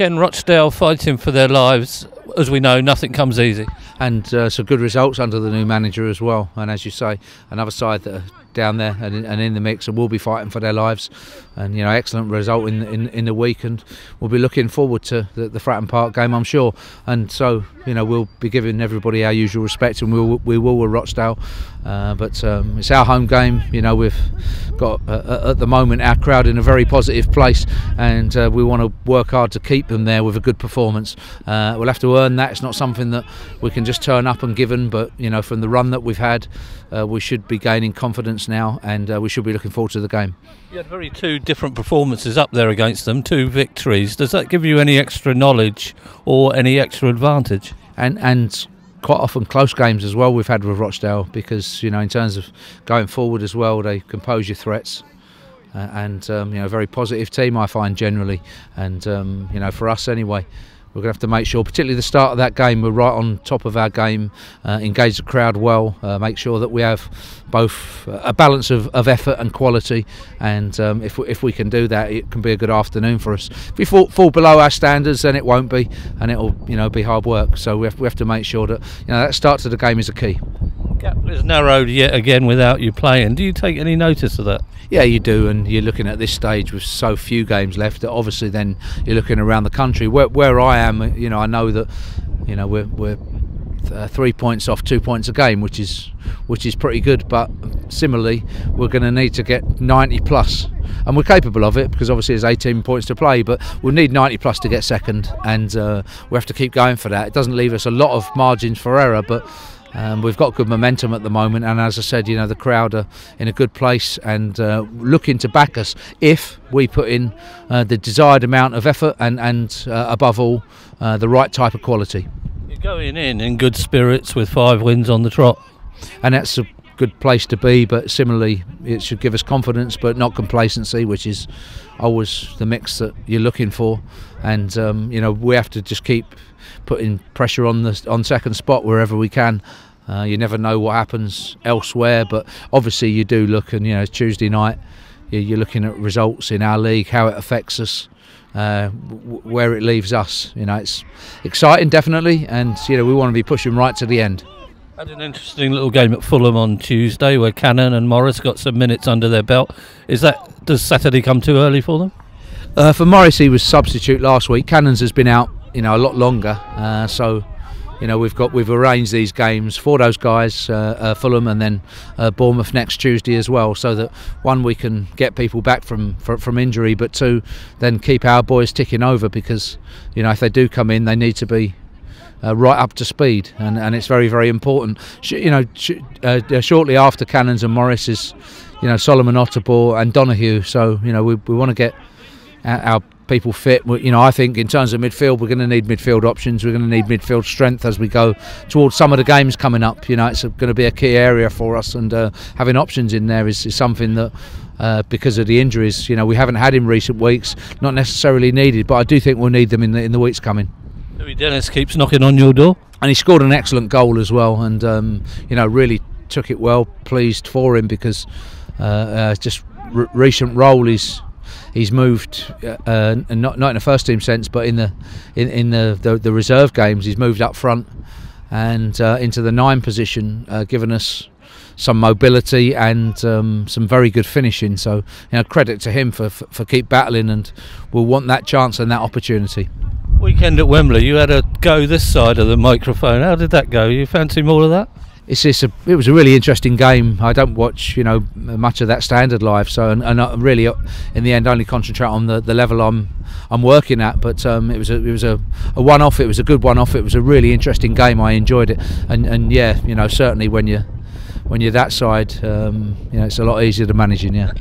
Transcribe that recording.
Ken, Rochdale fighting for their lives. As we know, nothing comes easy. And some good results under the new manager as well. And as you say, another side that are down there and in the mix and will be fighting for their lives. And excellent result in the week, and we'll be looking forward to the Fratton Park game, I'm sure. And so we'll be giving everybody our usual respect, and we will with Rochdale. But it's our home game. We've got at the moment our crowd in a very positive place, and we want to work hard to keep them there with a good performance. We'll have to earn that. It's not something that we can just turn up and give them, but from the run that we've had, we should be gaining confidence now, and we should be looking forward to the game. You had two different performances up there against them, 2 victories. Does that give you any extra knowledge or any extra advantage? And quite often close games as well we've had with Rochdale, because in terms of going forward as well, they compose your threats. And a very positive team, I find, generally. And for us anyway, we're going to have to make sure, particularly the start of that game, we're right on top of our game, engage the crowd well, make sure that we have both a balance of effort and quality, and if we can do that, it can be a good afternoon for us. If we fall below our standards, then it won't be, and it'll be hard work. So we have to make sure that that start to the game is a key. Gap is narrowed yet again without you playing. Do you take any notice of that? Yeah, you do, and you're looking at this stage with so few games left that obviously then you're looking around the country. Where I am, I know that we're 3 points off 2 points a game, which is pretty good. But similarly, we're going to need to get 90 plus, and we're capable of it because obviously there's 18 points to play. But we'll need 90 plus to get second, and we have to keep going for that. It doesn't leave us a lot of margins for error, but we've got good momentum at the moment, and as I said, the crowd are in a good place and looking to back us if we put in the desired amount of effort and above all, the right type of quality. You're going in good spirits with 5 wins on the trot. And that's a good place to be, but similarly it should give us confidence but not complacency, which is always the mix that you're looking for. And we have to just keep putting pressure on second spot wherever we can. You never know what happens elsewhere, but obviously you do look, and it's Tuesday night, you're looking at results in our league, how it affects us, where it leaves us. It's exciting, definitely, and we want to be pushing right to the end. Had an interesting little game at Fulham on Tuesday where Cannon and Morris got some minutes under their belt. Does Saturday come too early for them? For Morris, he was substitute last week. Cannon's has been out a lot longer, so we've arranged these games for those guys, Fulham and then Bournemouth next Tuesday as well, so that one, we can get people back from injury, but two, then keep our boys ticking over, because if they do come in, they need to be right up to speed, and it's very, very important. Shortly after Cannons and Morris is Solomon Otterball and Donahue, so we want to get our people fit. I think in terms of midfield, we're going to need midfield options. We're going to need midfield strength as we go towards some of the games coming up. It's going to be a key area for us, and having options in there is something that, because of the injuries, we haven't had in recent weeks, not necessarily needed, but I do think we'll need them in the weeks coming. Louis Dennis keeps knocking on your door, and he scored an excellent goal as well, and really took it well. Pleased for him, because just recent role he's moved, not in the first team sense, but in the reserve games, he's moved up front and into the 9 position, giving us some mobility and some very good finishing. So credit to him for keep battling, and we'll want that chance and that opportunity. Weekend at Wembley, you had a go this side of the microphone. How did that go? You fancy more of that? It was a really interesting game. I don't watch much of that standard live, so and I really in the end only concentrate on the level I'm working at. But it was a one-off. It was a good one-off. It was a really interesting game. I enjoyed it, and yeah, certainly when you're that side, it's a lot easier to manage in. Yeah.